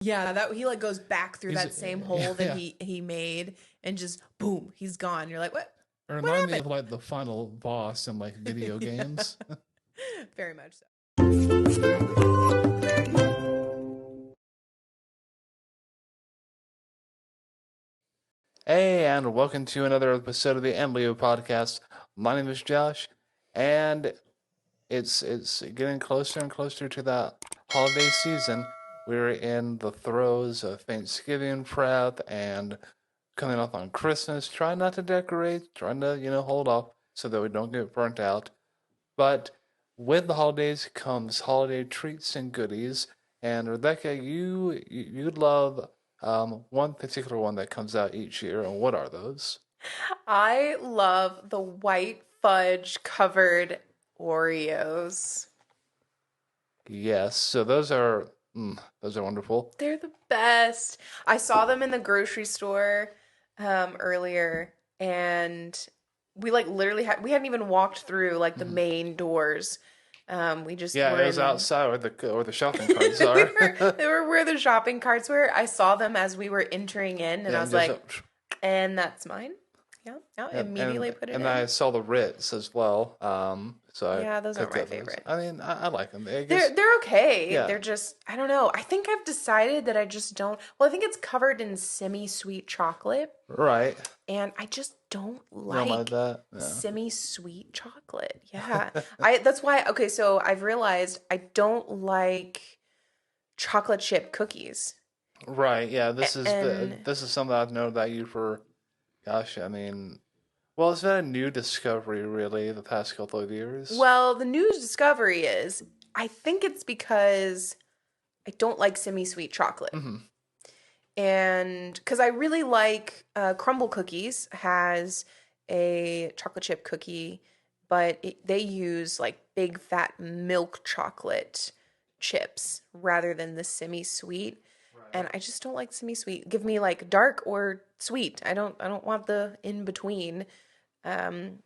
Yeah, that he like goes back through He's that same hole that yeah. he made and just boom, he's gone. You're like, what? It What reminded me happened? of like the final boss in like video Yeah, games. very much so. Hey, and welcome to another episode of the Emblio podcast. My name is Josh, and it's getting closer and closer to that holiday season. We're in the throes of Thanksgiving prep and coming up on Christmas. Trying not to decorate, trying to hold off so that we don't get burnt out. But with the holidays comes holiday treats and goodies. And Rebecca, you love one particular one that comes out each year. And what are those? I love the white fudge covered Oreos. Yes, so those are wonderful. They're the best. I saw them in the grocery store earlier, and we like literally we hadn't even walked through like the Hmm. main doors. We just Yeah, were it was in the outside where the shopping carts we are. were they were where the shopping carts were. I saw them as we were entering in, and Yeah, I and was just like, and that's mine. Yeah, yeah, yeah, immediately put it and I in. saw the Ritz as well. So I Yeah, those aren't picked my up those. favorite. I mean, I like them. I guess They're okay. yeah, They're just I don't know. I think I've decided that I just don't. Well, I think it's covered in semi-sweet chocolate, right. and I just don't You don't like like that? No. semi-sweet chocolate. Yeah. I that's why okay, so I've realized I don't like chocolate chip cookies. Right, yeah, And this is something I've known about you for, gosh, I mean, well, it's been a new discovery really the past couple of years. well, the news discovery is I think it's because I don't like semi-sweet chocolate. Hmm. And because I really like Crumble Cookies has a chocolate chip cookie, but they use like big fat milk chocolate chips rather than the semi-sweet. And Right. I just don't like semi-sweet. Give me like dark or sweet. I don't want the in between. Um,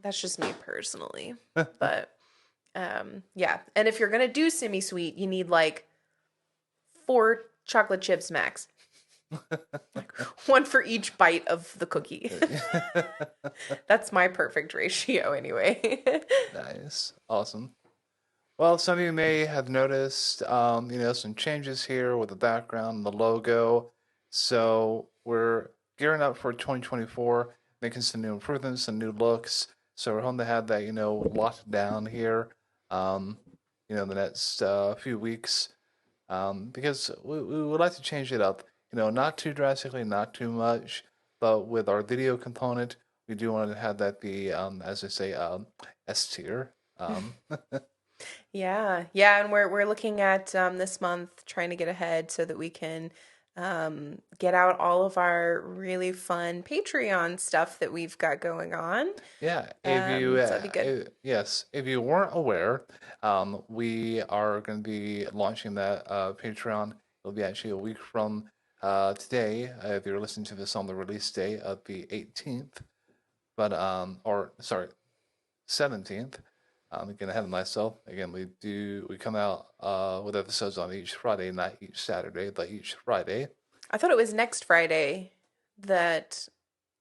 that's just me personally. But yeah. And if you're gonna do semi-sweet, you need like four chocolate chips max. Like one for each bite of the cookie. That's my perfect ratio anyway. Nice. Awesome. Well, some of you may have noticed, some changes here with the background and the logo. So we're gearing up for 2024, making some new improvements, some new looks. So we're hoping to have that, locked down here, um, the next few weeks, because we would like to change it up. Not too drastically, not too much, but with our video component, we do want to have that be, as I say, S tier. Yeah. Yeah, and we're looking at this month trying to get ahead so that we can get out all of our really fun Patreon stuff that we've got going on. Yeah, So that'd be good. yes, if you weren't aware, we are going to be launching that Patreon. It'll be actually a week from today, if you're listening to this on the release day of the 18th, but or sorry, 17th. Getting ahead of myself. Again, we come out with episodes on each Friday, not each Saturday, but each Friday. I thought it was next Friday that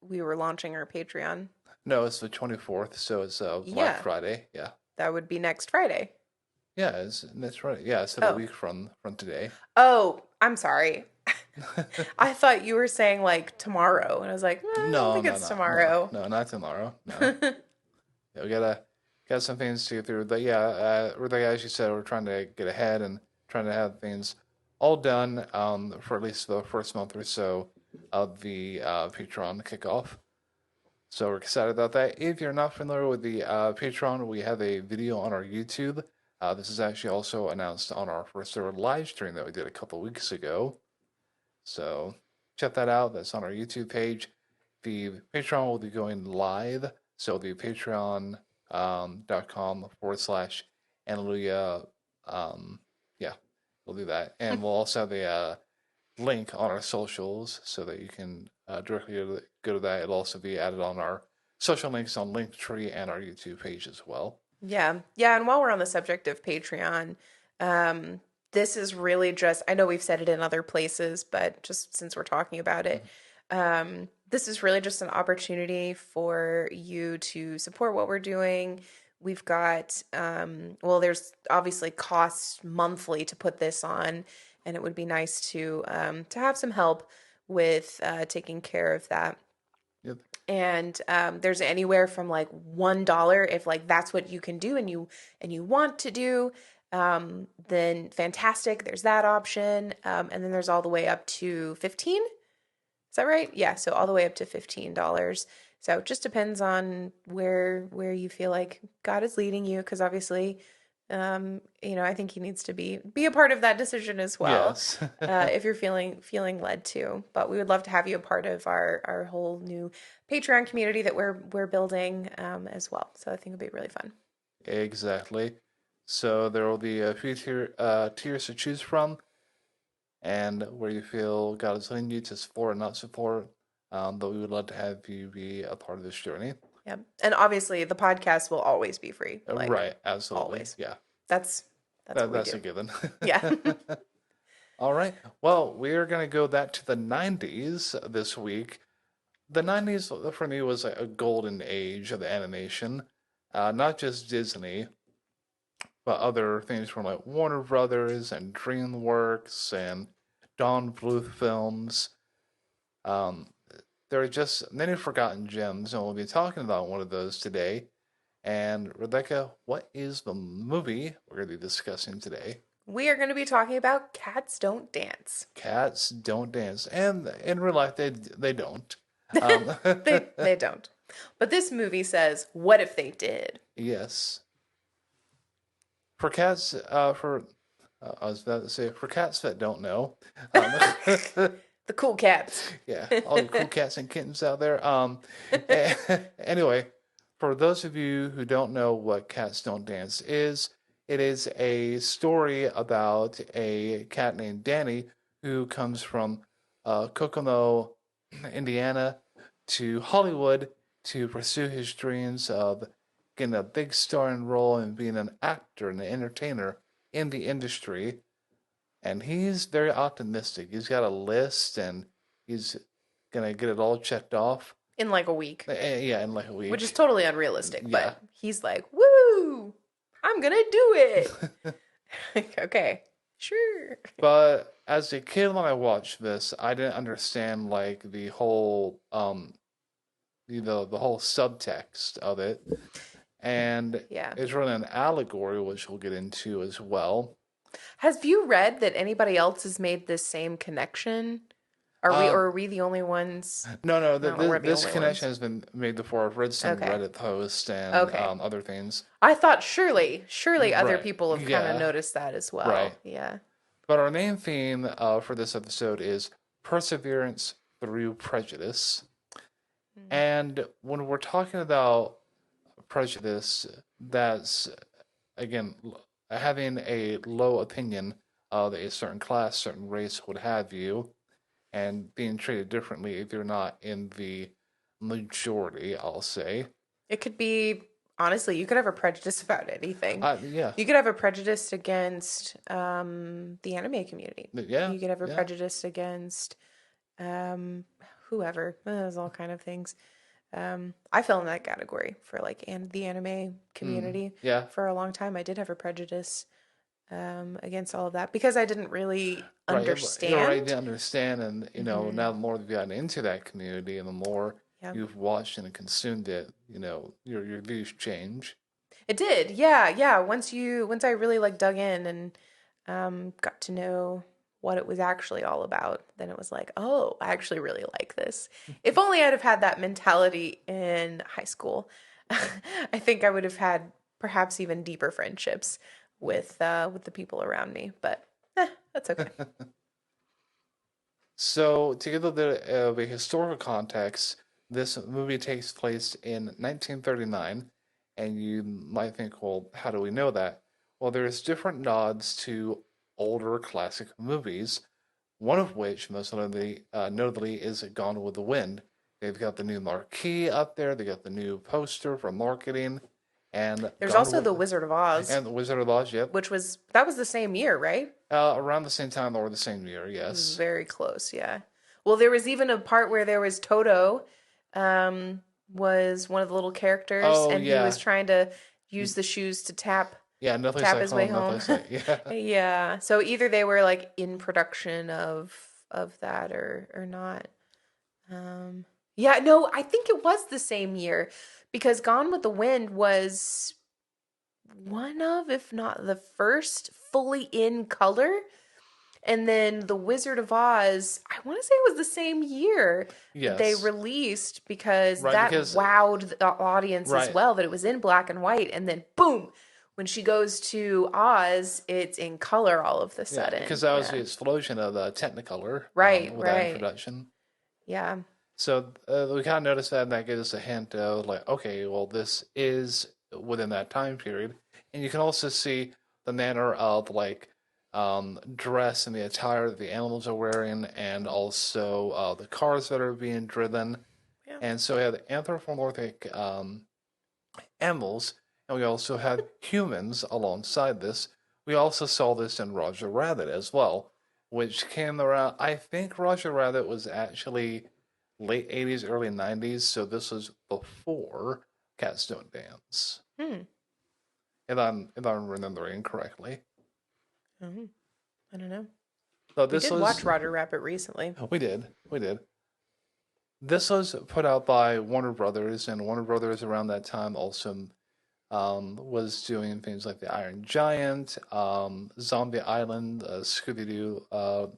we were launching our Patreon. No, it's the 24th, so it's Black Yeah, Friday. Yeah. that would be next Friday. Yeah, that's right. Yeah, it's a Oh. week from today. Oh, I'm sorry. I thought you were saying like tomorrow, and I was like, I don't No, think no, it's no, no, tomorrow. no, not tomorrow. No, yeah, we got some things to get through. But yeah, really, as you said, we're trying to get ahead and trying to have things all done for at least the first month or so of the Patreon kickoff. So we're excited about that. If you're not familiar with the Patreon, we have a video on our YouTube. This is actually also announced on our first ever live stream that we did a couple weeks ago. So check that out. That's on our YouTube page. The Patreon will be going live. So the patreon.com/. Alleluia. Yeah, we'll do that. And we'll also have a link on our socials so that you can directly go to that. It'll also be added on our social links on Linktree and our YouTube page as well. Yeah. Yeah. And while we're on the subject of Patreon, um, this is really just, I know we've said it in other places, but just since we're talking about it, this is really just an opportunity for you to support what we're doing. We've got, well, there's obviously costs monthly to put this on, and it would be nice to have some help with taking care of that. Yep. And there's anywhere from like $1 if like that's what you can do and you want to do, then fantastic, there's that option. And then there's all the way up to 15. Is that right? Yeah, so all the way up to $15. So it just depends on where you feel like God is leading you, because obviously, I think he needs to be a part of that decision as well, Yes. if you're feeling led to. But we would love to have you a part of our whole new Patreon community that we're building, as well. So I think it'll be really fun. Exactly. So there will be a few tiers to choose from, and where you feel God is leading you to support and not support. But we would love to have you be a part of this journey. Yeah, and obviously the podcast will always be free. Like, Right, absolutely. always. Yeah. That's what we That's do. a given. Yeah. All right. Well, we're going to go back to the 90s this week. The 90s for me was a golden age of the animation. Not just Disney, but other things from like Warner Brothers and DreamWorks and Don Bluth films. Um, there are just many forgotten gems, and we'll be talking about one of those today. And Rebecca, what is the movie we're going to be discussing today? We are going to be talking about Cats Don't Dance. Cats don't dance, and in real life they don't. They don't. But this movie says, what if they did? Yes. For cats, I was about to say for cats that don't know, The cool cats. yeah, all you cool cats and kittens out there. Anyway, for those of you who don't know what Cats Don't Dance is, it is a story about a cat named Danny who comes from Kokomo, Indiana, to Hollywood to pursue his dreams of getting a big starring role and being an actor and an entertainer in the industry. And he's very optimistic. He's got a list and he's going to get it all checked off. In like a week. Yeah, in like a week. Which is totally unrealistic, Yeah. but he's like, woo, I'm going to do it. Okay, sure. But as a kid, when I watched this, I didn't understand like the whole the whole subtext of it, and Yeah. it's really an allegory, which we'll get into as well. Have you read that anybody else has made this same connection? Are we the only ones? No, I don't know, we're the this only connection ones. has been made before. I've read some Okay. Reddit posts and Okay. other things. I thought surely other Right. people have kind Yeah. of noticed that as well. Right. Yeah. But our main theme for this episode is perseverance through prejudice. And when we're talking about prejudice, that's, again, having a low opinion of a certain class, certain race, what have you, and being treated differently if you're not in the majority, I'll say. It could be, honestly, you could have a prejudice about anything. Yeah. You could have a prejudice against the anime community. Yeah. You could have a yeah. prejudice against whoever. There's all kind of things. I fell in that category for like the anime community. Yeah. For a long time, I did have a prejudice against all of that because I didn't really understand. Right, you didn't understand, and now the more you've gotten into that community, and the more you've watched and consumed it, your views change. It did, yeah. Once I really like dug in and got to know what it was actually all about, then it was like, oh, I actually really like this. If only I'd have had that mentality in high school, I think I would have had perhaps even deeper friendships with the people around me. But that's okay. So, to give a bit of a historical context, this movie takes place in 1939, and you might think, well, how do we know that? Well, there's different nods to older classic movies, one of which, most notably, is Gone with the Wind. They've got the new marquee up there, they got the new poster for marketing, and There's Gone also with The Wizard of Oz, and the Wizard of Oz. Yep, that was the same year, right? around the same time or the same year. It was Yes. very close, yeah. Well, there was even a part where there was Toto, was one of the little characters, Oh and he was yeah, trying to use the shoes to yeah. Nothing's tap like his way home. home. Nothing's like yeah. Yeah. So either they were like in production of that or not. Um, yeah, no, I think it was the same year because Gone with the Wind was one of, if not the first, fully in color. And then The Wizard of Oz, I want to say it was the same year that they Yes. released because Right. that Because wowed the audience as right. well that it was in black and white. And then boom, when she goes to Oz, it's in color all of the Yeah. Because sudden. that was Yeah. the explosion of Technicolor. Right, With that right. introduction. Yeah. So we kind of noticed that, and that gives us a hint of like, okay, well, this is within that time period, and you can also see the manner of like dress and the attire that the animals are wearing, and also the cars that are being driven. Yeah. And so we have anthropomorphic animals, and we also had humans alongside this. We also saw this in Roger Rabbit as well, which came around. I think Roger Rabbit was actually late 80s, early 90s, so this was before Cats Don't Dance, Hmm. if I'm remembering correctly. Oh, I don't know. So We this did watch was Roger Rabbit recently. we did. This was put out by Warner Brothers, and Warner Brothers around that time also was doing things like the Iron Giant, Zombie Island, Scooby Doo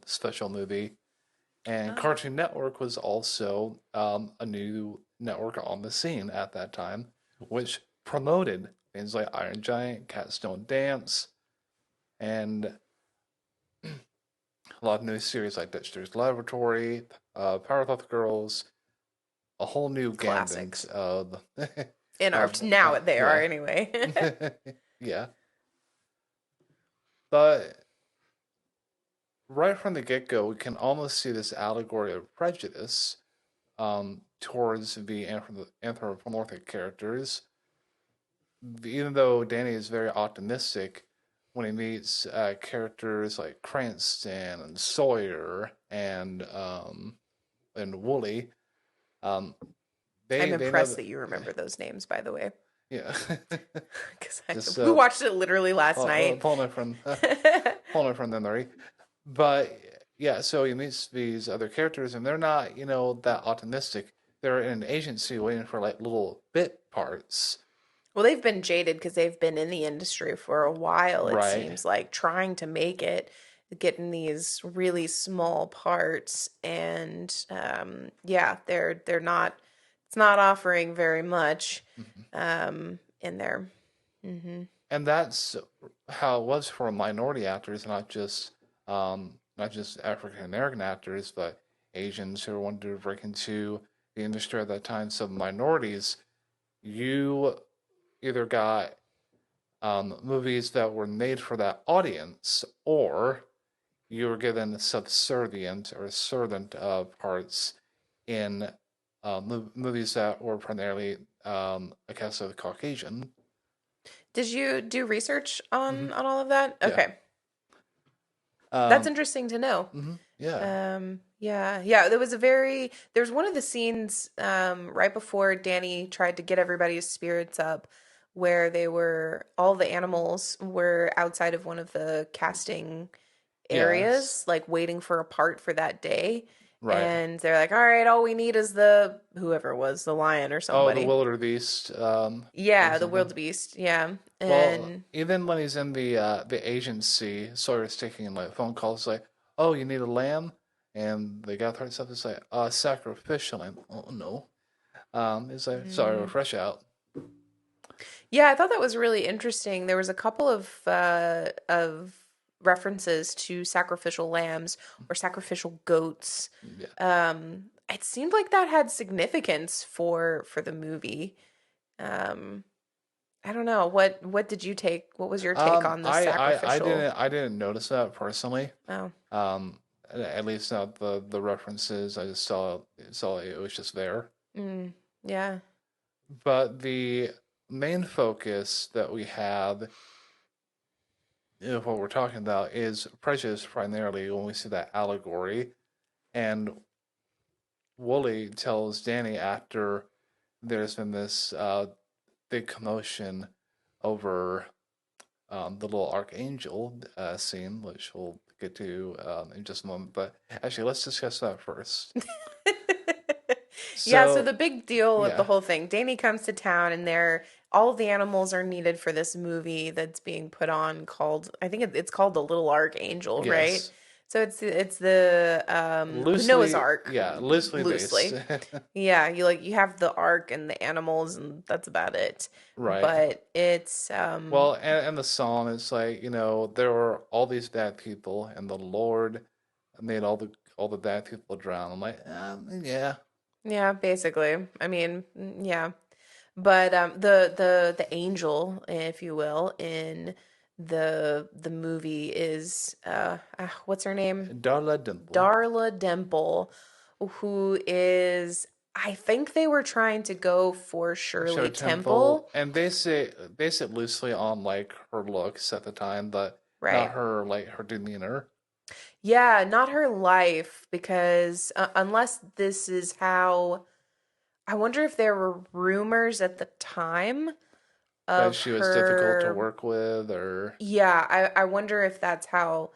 special movie, and Oh. Cartoon Network was also a new network on the scene at that time, which promoted things like Iron Giant, Cats Don't Dance, and a lot of new series like Dexter's Laboratory, Powerpuff Girls, a whole new gambit Classics. of, In our of now they are yeah, anyway. yeah. But right from the get go, we can almost see this allegory of prejudice towards the anthropomorphic characters. Even though Danny is very optimistic when he meets characters like Cranston and Sawyer and Wooly, um, I'm they know impressed that that you remember those names, by the way, yeah. because Just we watched it literally last night. pulling it from memory. But yeah, so he meets these other characters, and they're not, that optimistic. They're in an agency waiting for like little bit parts. Well, they've been jaded because they've been in the industry for a while, it Right. seems like, trying to make it, getting these really small parts. And yeah, they're not, it's not offering very much Mm-hmm. in there. Mm-hmm. And that's how it was for minority actors, not just African American actors, but Asians who wanted to break into the industry at that time. So minorities, you either got movies that were made for that audience, or you were given subservient or servant parts in movies that were primarily a cast of Caucasian. Did you do research Mm-hmm. on all of that? Yeah. Okay. That's Um, interesting to know. yeah. Yeah. There's one of the scenes right before Danny tried to get everybody's spirits up, where all the animals were outside of one of the casting Yes. areas, like waiting for a part for that day. Right. And they're like, all right, all we need is the whoever it was, the lion or Oh, the somebody. wildebeest, or Yeah, the something. wildebeest. Yeah. Well, And even when he's in the agency, Sawyer's taking like phone calls like, "Oh, you need a lamb," and the guy throws stuff. It's like, sacrificial lamb." Oh no. It's like, sorry, we're mm, fresh out. yeah, I thought that was really interesting. There was a couple of references to sacrificial lambs or sacrificial goats. Yeah. It seemed like that had significance for the movie. Um, I don't know. What did you take? What was your take on the I sacrificial? didn't notice that personally. Oh, At least not the references. I just saw it was just there. yeah. But the main focus that we have, what we're talking about, is prejudice primarily when we see that allegory. And Wooly tells Danny after there's been this big commotion over the little archangel scene, which we'll get to in just a moment. But actually, let's discuss that first. Yeah, so So, the big deal with the yeah, whole thing, Danny comes to town and all of the animals are needed for this movie that's being put on called, I think it's called The Little Archangel, right? yes, So it's the Noah's loosely, Ark, yeah, loosely based, loosely. Yeah, you have the ark and the animals and that's about it. right? But it's Well, and the song is like, there were all these bad people, and the Lord made all the bad people drown. I'm like, yeah, yeah, basically. I mean, yeah. But the angel, if you will, in the movie is what's her name? Darla Dimple, Darla Dimple, who is, I think they were trying to go for Shirley Shirley Temple, Temple, and base it loosely on like her looks at the time, but not right? her like her demeanor. Yeah, not her life because unless this is how, I wonder if there were rumors at the time That of she was difficult to her. work with, or Yeah, I wonder if that's how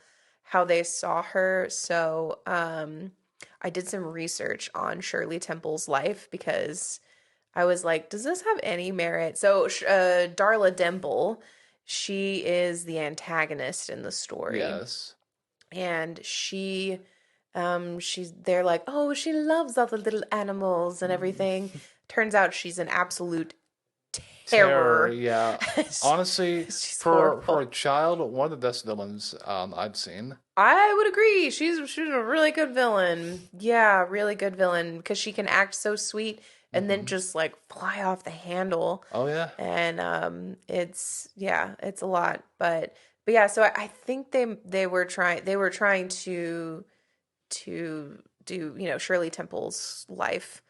they saw her. So, I did some research on Shirley Temple's life because I was like, does this have any merit? So, Darla Dimple, she is the antagonist in the story, yes, and they're like, oh, she loves all the little animals and everything. Turns out she's an absolute terror. terror. Yeah, honestly, She's for a horrible. child, one of the best villains I've seen. I would agree. She's a really good villain. Yeah, really good villain because she can act so sweet and then Hmm. just like fly off the handle. Oh yeah, And it's yeah, it's a lot. But yeah, so I think they were trying to do, Shirley Temple's life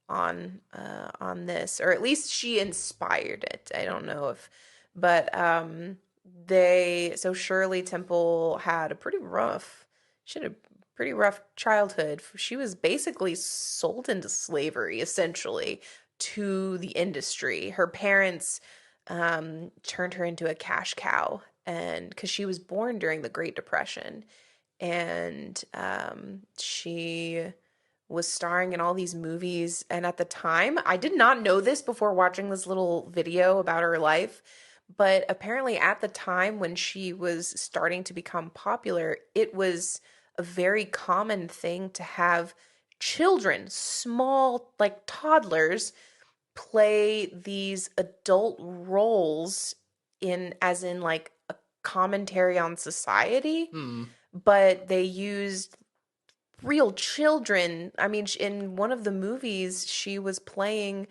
on this, or at least she inspired it. I don't know if, but they so Shirley Temple had a pretty rough she had a pretty rough childhood. She was basically sold into slavery essentially to the industry. Her parents turned her into a cash cow, and because she was born during the Great Depression, and she was starring in all these movies. And at the time, I did not know this before watching this little video about her life, but apparently at the time when she was starting to become popular, it was a very common thing to have children, small, like toddlers, play these adult roles as in like a commentary on society, hmm. but they used real children. I mean, in one of the movies, she was playing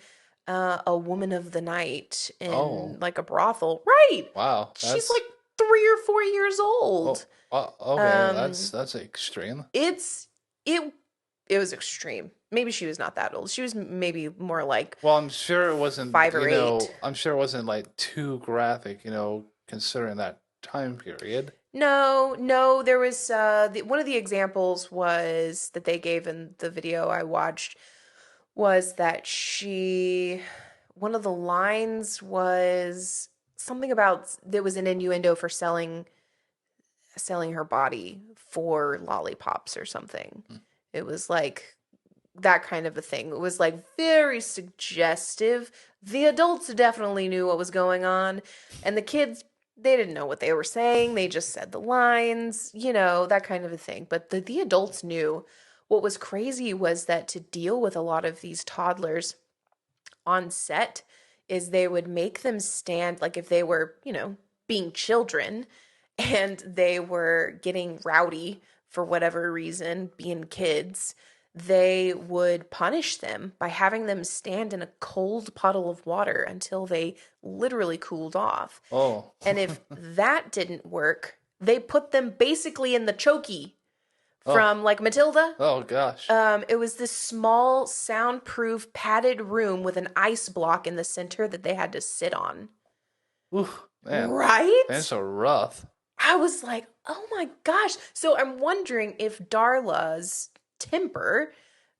a woman of the night in Oh like a brothel. Right. wow, She's like 3 or 4 years old. okay, Um, that's extreme. it's it it was extreme. Maybe she was not that old. She was maybe more like Well, I'm sure it wasn't, 5 or 8. I'm sure it wasn't like too graphic, considering that time period. No, no, there was one of the examples was that they gave in the video I watched was that one of the lines was something about there was an innuendo for selling her body for lollipops or something. Hmm. It was like that kind of a thing. It was like very suggestive. The adults definitely knew what was going on, and the kids, they didn't know what they were saying. They just said the lines, that kind of a thing. But the adults knew. What was crazy was that to deal with a lot of these toddlers on set is they would make them stand, like if they were, being children and they were getting rowdy for whatever reason, being kids, they would punish them by having them stand in a cold puddle of water until they literally cooled off. Oh, And if that didn't work, they put them basically in the chokey Oh, from like Matilda. oh gosh. It was this small, soundproof, padded room with an ice block in the center that they had to sit on. Oof, man. That's Right? so rough. I was like, oh my gosh. So I'm wondering if Darla's temper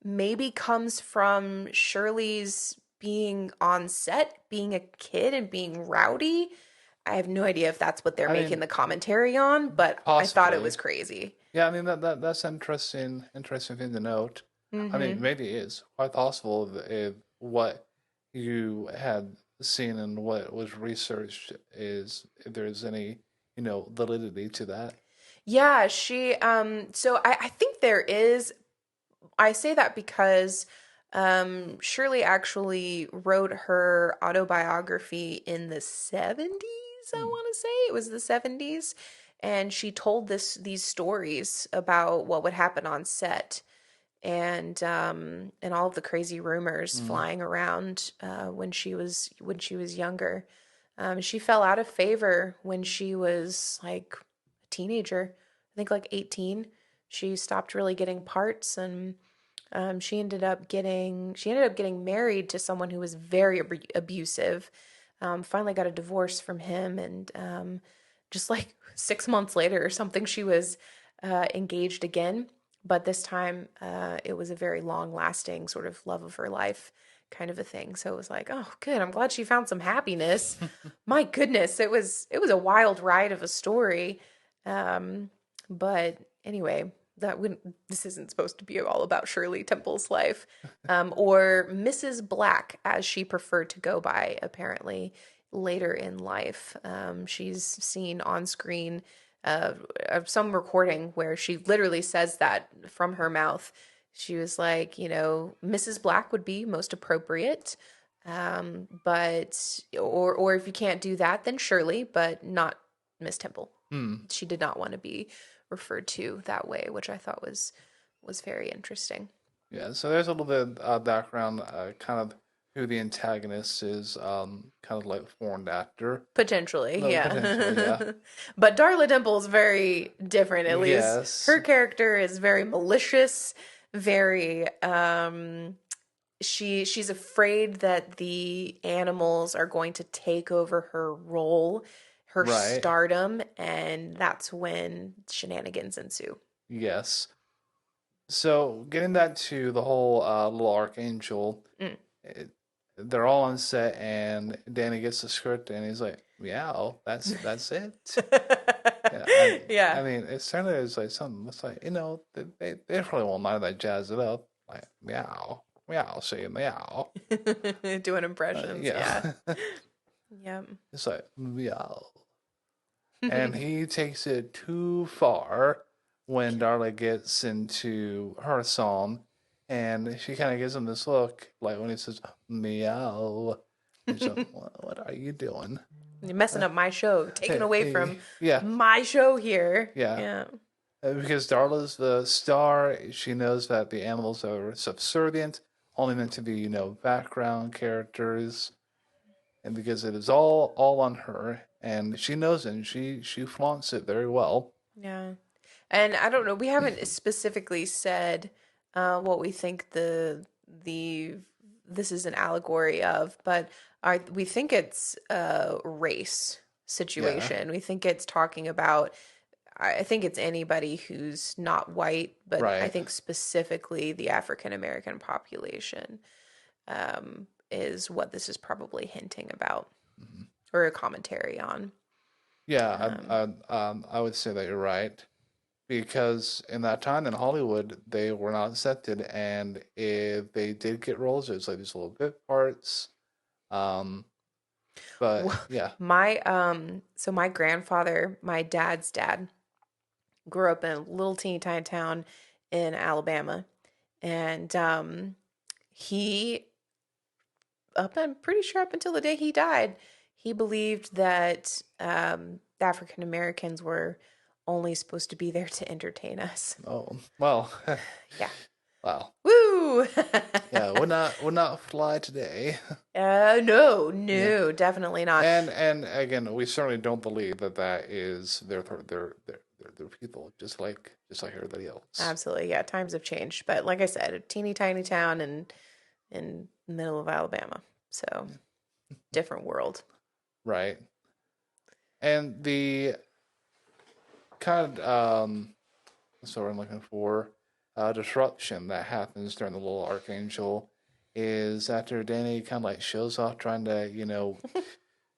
maybe comes from Shirley's being on set, being a kid and being rowdy. I have no idea if that's what they're I making mean, the commentary on, but I thought it possibly. was crazy. Yeah, I mean that's interesting thing to note. I mean, Mm-hmm. maybe it is quite possible if what you had seen and what was researched is if there's any validity to that. Yeah, so I think there is. I say that because Shirley actually wrote her autobiography in the 70s, I Hmm. want to say. It was the 70s. And she told these stories about what would happen on set and all of the crazy rumors Hmm. flying around when she was younger. She fell out of favor when she was like a teenager. I think like 18. She stopped really getting parts, and she ended up getting married to someone who was very abusive. Finally got a divorce from him, and just like 6 months later or something, she was engaged again. But this time, it was a very long-lasting sort of love of her life kind of a thing. So it was like, oh, good. I'm glad she found some happiness. My goodness, it was a wild ride of a story. But anyway, this isn't supposed to be all about Shirley Temple's life, or Mrs. Black, as she preferred to go by, apparently later in life. She's seen on screen of some recording where she literally says that from her mouth. She was like, Mrs. Black would be most appropriate. But or if you can't do that, then Shirley, but not Miss Temple. Hmm. She did not want to be referred to that way, which I thought was very interesting. Yeah, so there's a little bit of background, kind of who the antagonist is, kind of like foreign actor. Potentially, No, potentially, yeah. yeah. But Darla Dimple is very different, at least. Yes, Her character is very malicious, very she's afraid that the animals are going to take over her role, her right. stardom, and that's when shenanigans ensue. Yes. So getting back to the whole little archangel, Mm. it, they're all on set, and Danny gets the script, and he's like, "Meow, that's it." Yeah, I Yeah. mean, it certainly is like something. It's like they probably won't mind that jazz it up, like meow, meow, say meow. Doing impressions, yeah. Yeah, Yep. it's like meow, and he takes it too far when Darla gets into her song, and she kind of gives him this look, like when he says meow. And she's like, what are you doing? You're messing up my show, taking away from Yeah, my show here. yeah. Yeah. Because Darla's the star, she knows that the animals are subservient, only meant to be, background characters, and because it is all on her, and she knows it, and she flaunts it very well. Yeah. And I don't know, we haven't specifically said what we think the this is an allegory of, but we think it's a race Yeah, situation. We think it's talking about I think it's anybody who's not white, but I right. think specifically the African American population is what this is probably hinting about Mhm. or a commentary on. Yeah, Um, I would say that you're right. Because in that time in Hollywood, they were not accepted, and if they did get roles, it was like these little bit parts. Um, but yeah, so my grandfather, my dad's dad, grew up in a little teeny tiny town in Alabama, and he I'm pretty sure up until the day he died, he believed that African Americans were only supposed to be there to entertain us. oh well, Yeah. wow, Woo! yeah, would not fly today. No, Yeah, no, definitely not. and again, we certainly don't believe that that is their people, just just like everybody else. Absolutely. Yeah, times have changed. But like I said, a teeny tiny town in the middle of Alabama. So different world. Right. And the kind of that's what I'm looking for. Disruption that happens during the little archangel is after Danny kind of like shows off trying to,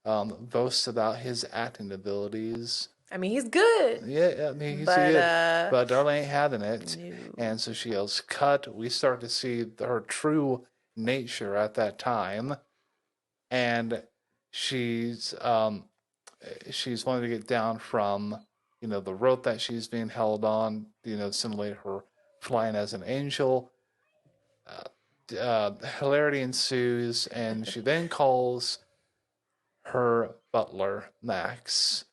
boast about his acting abilities. I mean, he's good. Yeah, I mean, he's But good. But Darla ain't having it. no. And so she yells, cut. We start to see her true nature at that time. And she's wanting to get down from, the rope that she's being held on, simulate her flying as an angel. Hilarity ensues, and she then calls her butler, Max.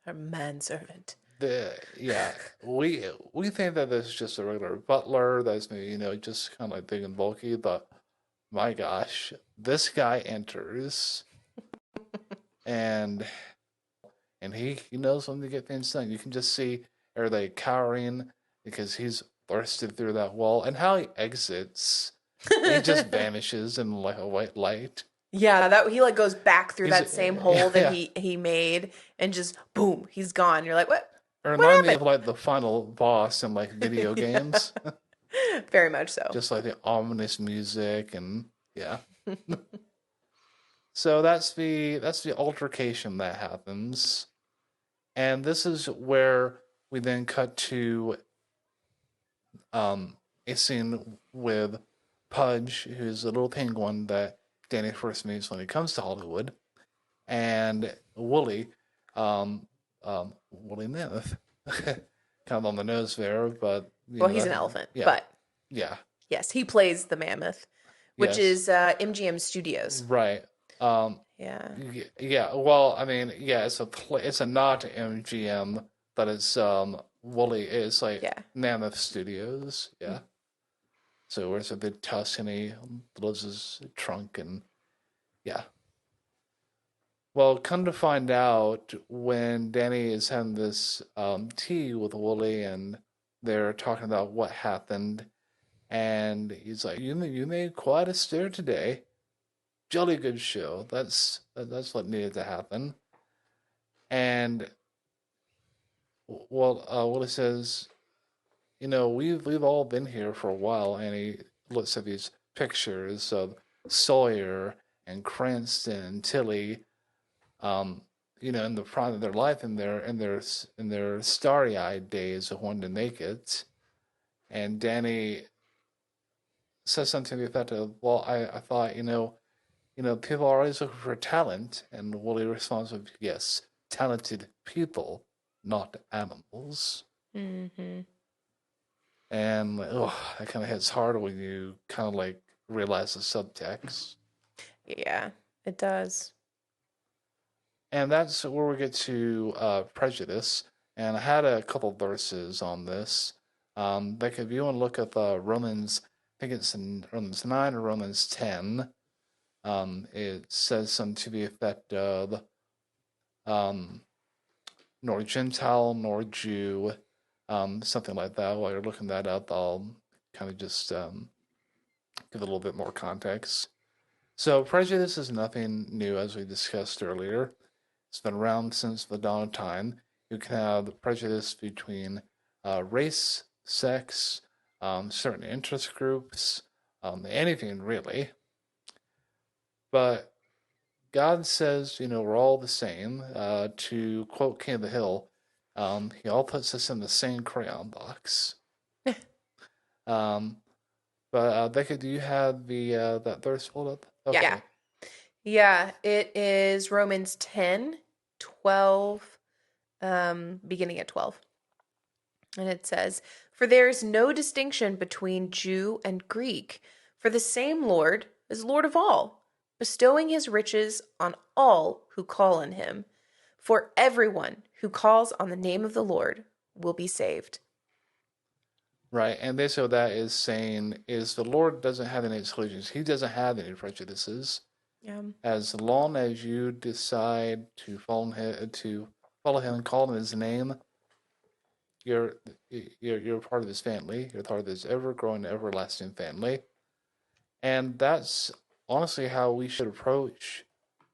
Her manservant. We think that this is just a regular butler that's maybe, just kind of like big and bulky, but my gosh, this guy enters and he knows when to get things done. You can just see everybody cowering because he's bursted through that wall, and how he exits, he just vanishes in like a white light. Yeah, that he like goes back through He's that same hole that yeah. he made and just boom, he's gone. You're like, what? It What reminded me of happened? like the final boss in like video games. Very much so. Just like the ominous music and yeah. So that's the altercation that happens. And this is where we then cut to a scene with Pudge, who's a little penguin that Danny first meets when he comes to Hollywood, and Wooly, Woolly Mammoth, kind of on the nose there, but Well, he's an elephant, yeah, but yeah, yes, he plays the mammoth, which yes, is MGM Studios. right. Yeah. Yeah. Well, I mean, yeah, it's a not MGM, but it's Wooly. It's like Yeah. Mammoth Studios. Yeah. So where's a big Tuscany lives his trunk and yeah. Well, come to find out, when Danny is having this tea with Wooly and they're talking about what happened, and he's like, "You made quite a stir today. Jolly good show. That's what needed to happen." And well, Wooly says, we've all been here for a while," and he looks at these pictures of Sawyer and Cranston and Tilly, in the prime of their life, in their starry-eyed days of wanting to make it. And Danny says something to the effect of, "Well, I thought, people are always looking for talent," and Wooly responds with, "Yes, talented people, not animals." Mm-hmm. And oh, that kind of hits hard when you kind of like realize the subtext. Yeah, it does. And that's where we get to Prejudice. And I had a couple verses on this. Like if you want to look up Romans, I think it's in Romans 9 or Romans 10, it says something to the effect of, nor Gentile nor Jew, something like that. While you're looking that up, I'll kind of just give a little bit more context. So, prejudice is nothing new, as we discussed earlier. It's been around since the dawn of time. You can have prejudice between race, sex, certain interest groups, anything really. But God says, we're all the same. To quote King of the Hill, he all puts us in the same crayon box. um, but Becca, do you have the that verse pulled up? Okay. Yeah. Yeah, it is Romans 10, 12, beginning at 12. And it says, "For there is no distinction between Jew and Greek, for the same Lord is Lord of all, bestowing his riches on all who call on him. For everyone who calls on the name of the Lord will be saved." Right, and basically what that is saying is the Lord doesn't have any exclusions. He doesn't have any prejudices. Yeah. As long as you decide to follow him and call on his name, you're you're part of this family. You're part of this ever growing, everlasting family, and that's honestly how we should approach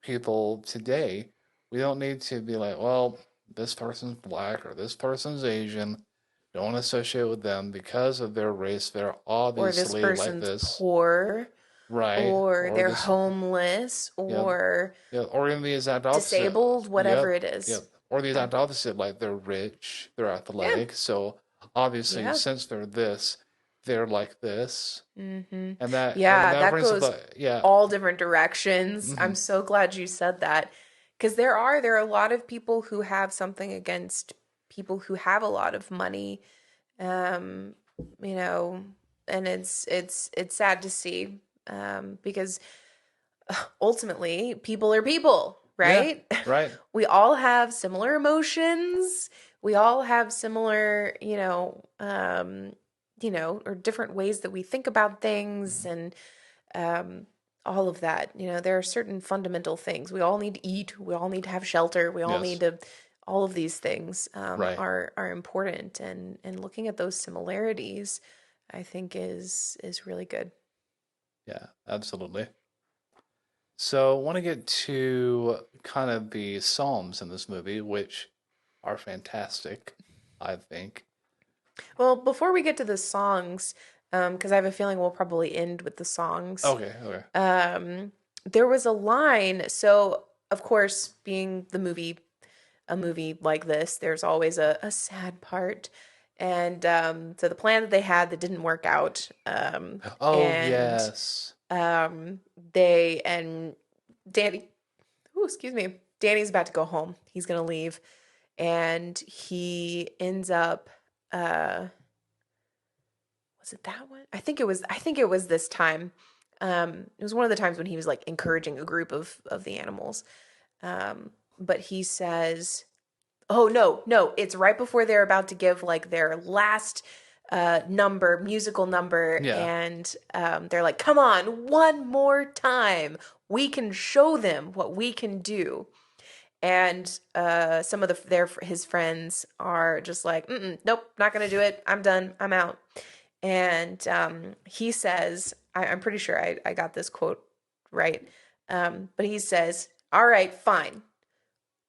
people today. We don't need to be like, well, this person's black or this person's Asian. Don't associate with them because of their race. They're Or this obviously like person's this, poor, right? or Or they're this, homeless, yep, or yeah, or in the exact opposite. disabled, whatever Yep, it is. yep. Or the Yeah. exact opposite, like they're rich, they're Yeah. athletic. So obviously, Yeah. since they're this, they're like this, Mm-hmm. and Yeah, that that brings up goes the yeah, all different directions. hmm I'm so glad you said that. Because there are a lot of people who have something against people who have a lot of money. Um, you know, and it's sad to see. Because ultimately people are people, yeah, right? right, We all have similar emotions. We all have similar, or different ways that we think about things, and um, all of that. There are certain fundamental things. We all need to eat. We all need to have shelter. We all need yes, to. All of these things right, are important, and looking at those similarities, I think is really good. yeah, absolutely. So, I want to get to kind of the Psalms in this movie, which are fantastic, I think. Well, before we get to the songs, because I have a feeling we'll probably end with the songs. Okay, okay. Um, there was a line. So, of course, being a movie like this, there's always a sad part. And so the plan that they had that didn't work out, Oh, and yes. um, they and Danny, oh, excuse me, Danny's about to go home. He's gonna leave, and he ends up. Was it that one? I think it was this time. It was one of the times when he was like encouraging a group of the animals. But he says, "Oh no, no! It's right before they're about to give like their last musical number, Yeah. and they're like, 'Come on, one more time! We can show them what we can do.'" And some of his friends are just like, "Nope, not gonna do it. I'm done. I'm out." And he says, I'm pretty sure I got this quote right, but he says, "All right, fine.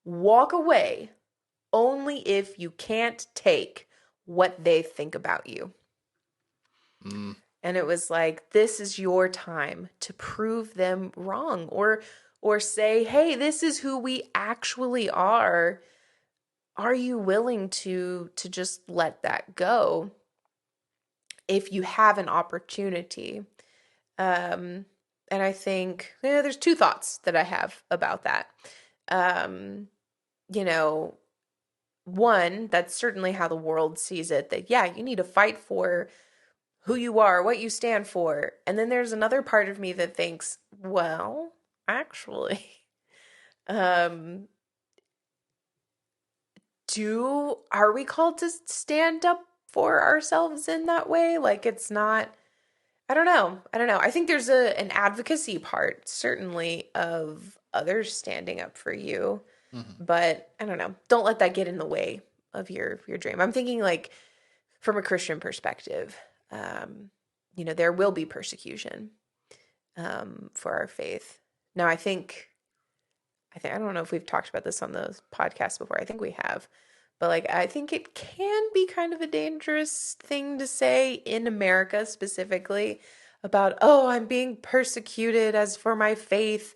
Walk away only if you can't take what they think about you." Mm, And it was like, this is your time to prove them wrong, or say, "Hey, this is who we actually are. Are you willing to just let that go if you have an opportunity?" Um, and I think there's two thoughts that I have about that. Um, you know, One, that's certainly how the world sees it, that, yeah, you need to fight for who you are, what you stand for. And then there's another part of me that thinks, well, actually, um, are we called to stand up for ourselves in that way? Like, it's not. I don't know. I don't know. I think there's an advocacy part, certainly, of others standing up for you, hmm but I don't know. Don't let that get in the way of your dream. I'm thinking like from a Christian perspective. Um, there will be persecution for our faith. Now, I don't know if we've talked about this on the podcast before. I think we have. But like I think it can be kind of a dangerous thing to say in America specifically about, "Oh, I'm being persecuted as for my faith."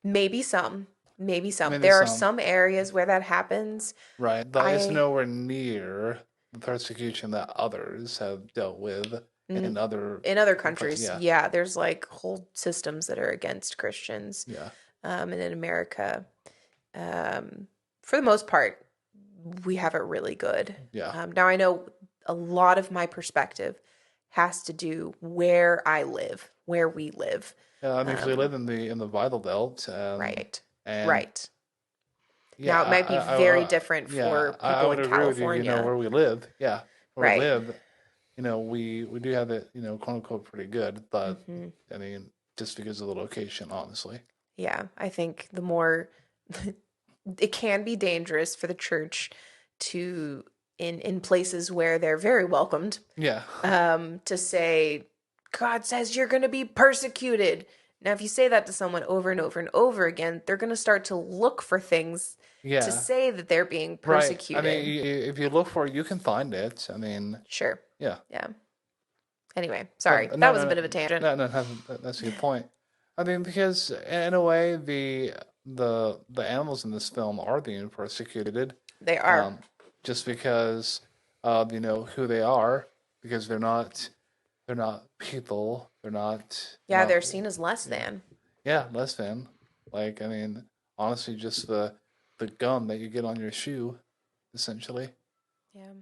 Maybe some. Maybe some. Maybe There are some. some areas where that happens. Right. But it's I nowhere near the persecution that others have dealt with mm, in other in other places. countries, Yeah. yeah, there's like whole systems that are against Christians. Yeah. And in America, um, for the most part, we have it really good. Yeah. Now I know a lot of my perspective has to do where I live, where we live. Yeah. I mean, 'cause we Um, live in the Bible Belt, right, and right. yeah, Now it might be very different yeah, for I people would in agree with you. California. Where we live, yeah, where we Right. live, we do have it, quote unquote, pretty good. But Hmm. I mean, just because of the location, honestly. Yeah, I think the more it can be dangerous for the church to in places where they're very welcomed, Yeah. to say, God says you're going to be persecuted. Now, if you say that to someone over and over and over again, they're going to start to look for things to Yeah. say that they're being Right. I persecuted. mean, if you look for it, you can find it. I mean, Sure. yeah. Yeah. Anyway, sorry. But That was a bit of a tangent. that's a good point. I mean, because in a way, the animals in this film are being persecuted, They are. um, just because of who they are, because they're not people, they're Yeah, not they're seen as less yeah than. yeah less than, like, I mean, honestly, just the gum that you get on your shoe, essentially. Yeah.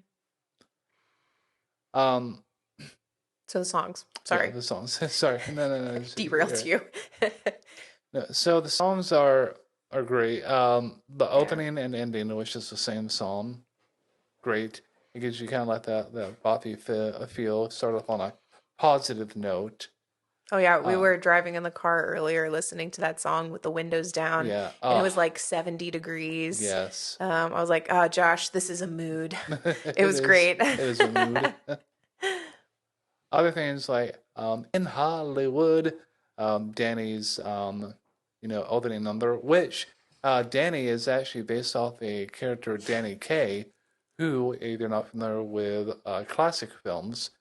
Um, So the songs. yeah, Sorry. the songs. Sorry, no, Derailed you. no. So the songs are great. The Yeah. opening and ending, which is the same song, great. It gives you kind of like that boppy feel. Start off on a positive note. Oh yeah, we Um, were driving in the car earlier listening to that song with the windows down, yeah. and it was like 70 degrees. Yes. I was like, "Ah, Josh, this is a mood." It It was is. great. It is a mood. Other things like in Hollywood, Danny's opening number, which Danny is actually based off a character Danny Kaye, who, if you're not familiar with classic films,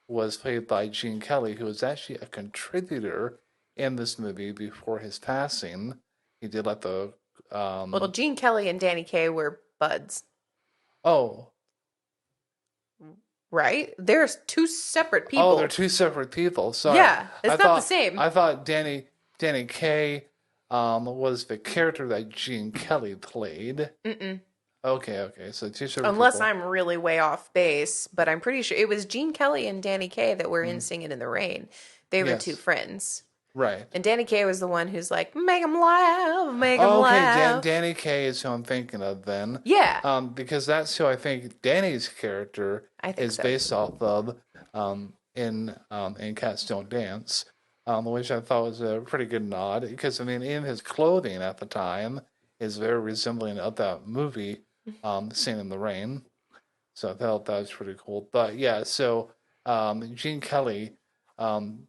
was played by Gene Kelly, who was actually a contributor in this movie before his passing. He did like the Well, Gene Kelly and Danny Kaye were buds, oh right? There's two separate oh, they're people. two separate people. Sorry, Yeah, I it's not the thought same. I thought Danny Kaye was the character that Gene Kelly played. Mm-mm. Okay, so two separate Unless people. I'm really way off base, but I'm pretty sure it was Gene Kelly and Danny Kaye that were in Mm. Singing in the Rain. They were two Yes, friends. right. And Danny Kaye was the one who's like, make them laugh, make them Oh, okay, laugh. Danny Kaye is who I'm thinking of then. Yeah, Because that's who I think Danny's character I think is so. based off of in Cats Don't Dance, which I thought was a pretty good nod. Because, I mean, in his clothing at the time is very resembling of that movie, Singing in the Rain. So I thought that was pretty cool. But yeah, so Gene Kelly um,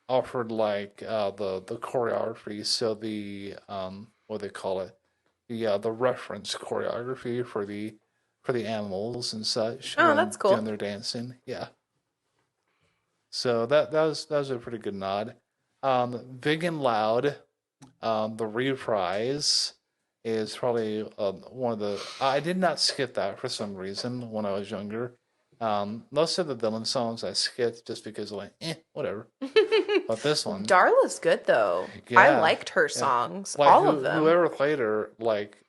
offered like the choreography, so the what do they call it, the reference choreography for the animals and such Oh, when that's doing cool. their dancing. Yeah, so that was a pretty good nod. Big and Loud, the reprise is probably one of the. I did not skip that for some reason when I was younger. Most of the villain songs I skipped just because like, whatever. But this one, Darla's good though. I yeah, liked her yeah. songs, Like all of them. whoever played her, like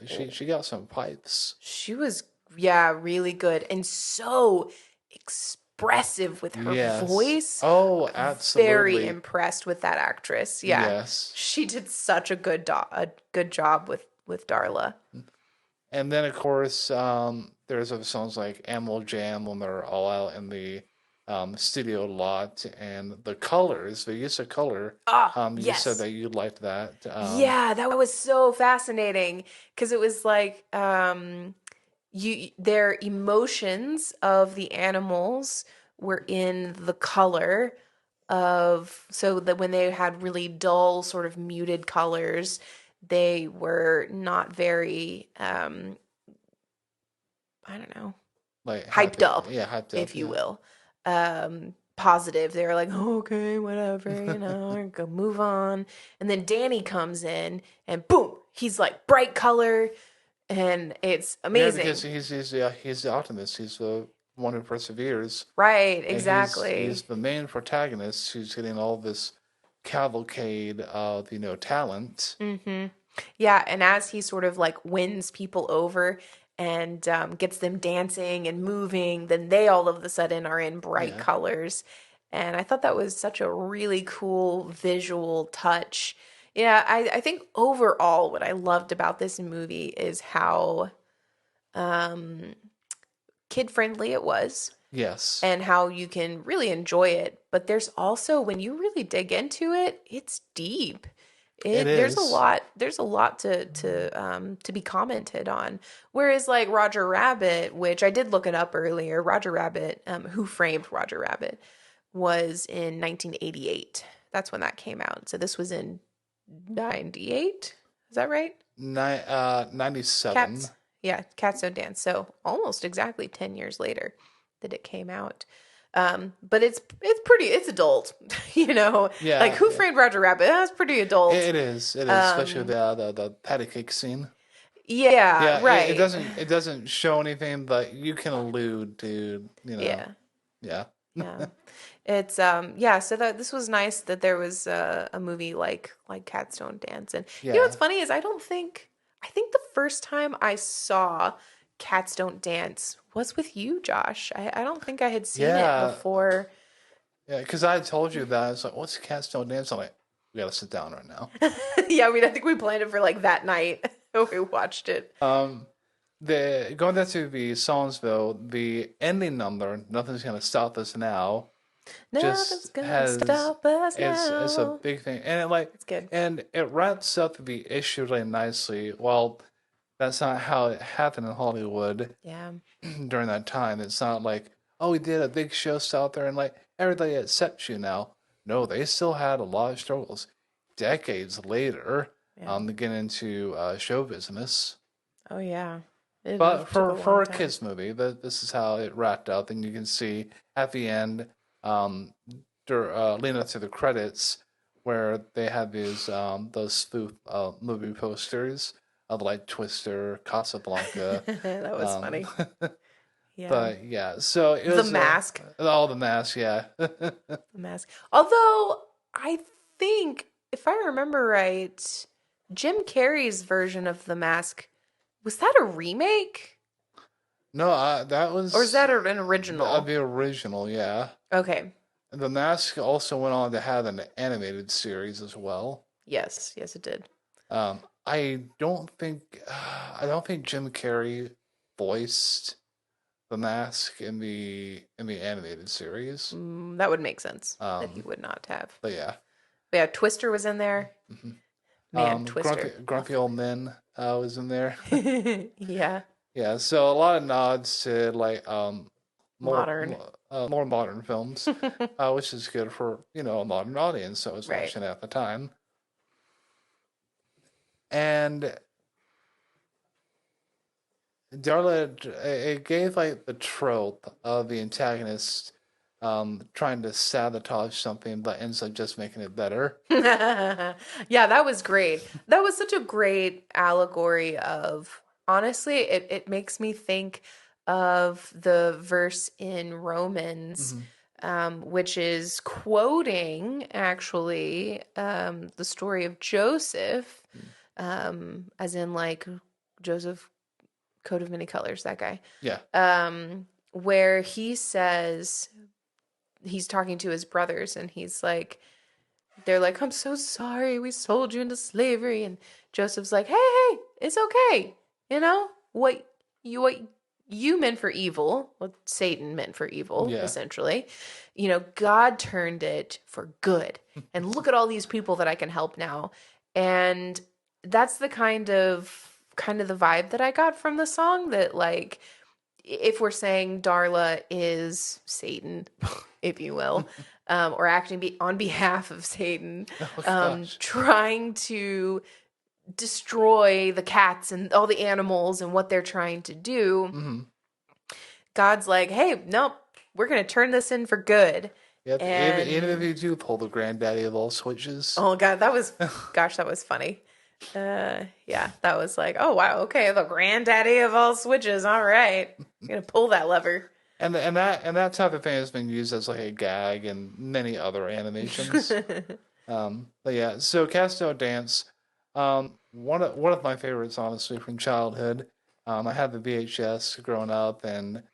she got some pipes. She was, yeah, really good and so expressive with her Yes. voice. Oh, Very absolutely. impressed with that actress. Yeah, Yes. she did such a good job with Darla. And then of course, there's other songs like Animal Jam when they're all out in the studio lot, and the colors, the use of color. Ah, You said yes. that you liked that. Yeah, that was so fascinating because it was like their emotions of the animals were in the color of, so that when they had really dull sort of muted colors, they were not very I don't know, like hyped happy, up, yeah, hyped up, if you yeah. will. Positive. They were like, oh, okay, whatever, go move on. And then Danny comes in and boom, he's like bright color and it's Yeah, because amazing. he's the optimist. He's the one who perseveres, Right, and he's exactly. the main protagonist who's getting all this cavalcade of talent. Mm-hmm. Yeah, and as he sort of like wins people over and gets them dancing and moving, then they all of a sudden are in bright Yeah. colors. And I thought that was such a really cool visual touch. Yeah, I think overall what I loved about this movie is how um, kid friendly it was Yes. and how you can really enjoy it. But there's also, when you really dig into it, it's deep. It There's a is. lot. There's a lot to be commented on. Whereas like Roger Rabbit, which I did look it up earlier, Roger Rabbit, Who Framed Roger Rabbit, was in 1988. That's when that came out. So this was in 98. Is that right? 97. Cats. Yeah, Cats Don't Dance. So almost exactly 10 years later that it came out. But it's adult, you know. Like Yeah, Who Framed Roger Rabbit? That's pretty adult. it is. It is, especially Um, the patty cake scene. yeah, Yeah, right. it doesn't show anything, but you can allude to, Yeah. yeah. Yeah. It's yeah, so that this was nice that there was a movie like Cats Don't Dance. And you know Yeah. what's funny is I think the first time I saw Cats Don't Dance was with you, Josh. I don't think I had seen it Yeah. before. Yeah, because I told you that. It's like, what's Cats Don't Dance? I'm like, we gotta sit down right now. Yeah, I think we planned it for like that night. We watched it. Um, the Going back to the songs though, the ending number, Nothing's Gonna Stop Us Now, Nothing's just gonna has stop us it's a now. big thing, and It's good. it wraps up the issue really nicely. Well, that's not how it happened in Hollywood Yeah. during that time. It's not like, oh, we did a big show out there and like everybody accepts you now. No, they still had a lot of struggles decades later Yeah. to get into show business. Oh yeah. It But took a long for a time. kids movie, this is how it wrapped up, and you can see at the end, um, leading up to the credits, where they had those spoof movie posters of like Twister, Casablanca. That was Um, funny. Yeah. but yeah, so it The was Mask. all the mask, yeah. The Mask. Although I think if I remember right, Jim Carrey's version of The Mask, was that a remake No, that or is was that an original? the original, yeah. Okay. The Mask also went on to have an animated series as well. Yes, yes it did. I don't think I don't think Jim Carrey voiced the Mask in the animated series. That would make sense that he Um, would not have. but yeah, But yeah, Twister was in there. mhm. Man, Twister. Grumpy Old Men was in there. Yeah. Yeah, so a lot of nods to like Modern. more modern films, which is good for a modern audience that was Right. watching it at the time. And Darla, it gave like the trope of the antagonist trying to sabotage something, but ends up just making it better. Yeah, that was great. That was such a great allegory of, honestly, it makes me think of the verse in Romans, Hmm. which is quoting actually the story of Joseph, as in like Joseph, coat of many colors, that guy, Yeah, where he says, he's talking to his brothers and he's like, they're like, I'm so sorry we sold you into slavery. And Joseph's like, hey, it's okay. You know, what you meant for evil, what Satan meant for evil, yeah. essentially, God turned it for good. And look at all these people that I can help now. And that's the kind of the vibe that I got from the song, that like, if we're saying Darla is Satan, if you will, or acting on behalf of Satan, Oh gosh. trying to destroy the cats and all the animals and what they're trying to do, Hmm. God's like, hey, nope, we're going to turn this in for good. Yep. Even if And you do pull the granddaddy of all switches. oh God, gosh, that was funny. Yeah, that was like, oh wow, okay, the granddaddy of all switches. All right, I'm gonna pull that lever. And that type of thing has been used as like a gag in many other animations. But yeah, so Casto Dance, one of my favorites, honestly, from childhood. I had the VHS growing up, and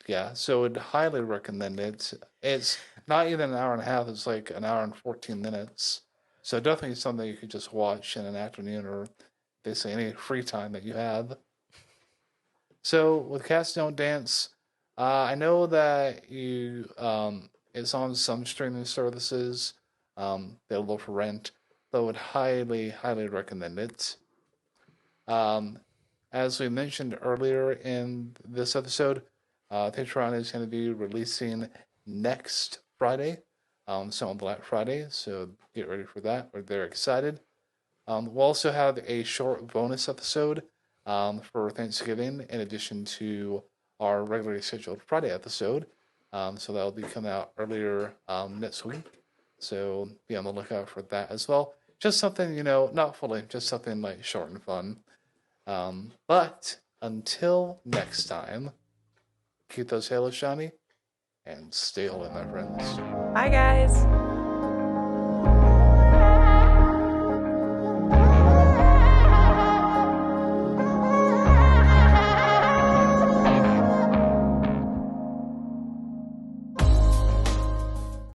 yeah, so would highly recommend it. It's not even an hour and a half; it's like an hour and 14 minutes. So definitely something you could just watch in an afternoon or basically any free time that you have. So with Cats Don't Dance, I know that it's on some streaming services, available for rent. I would highly, highly recommend it. Um, as we mentioned earlier in this episode, Patreon is going to be releasing next Friday, so on Black Friday. So get ready for that. We're very excited. We'll also have a short bonus episode for Thanksgiving, in addition to our regularly scheduled Friday episode. So that'll be coming out earlier next week. So be on the lookout for that as well. Just something, not fully, just something like short and fun. But until next time, keep those halos shiny and stay holy, my friends. Bye, guys.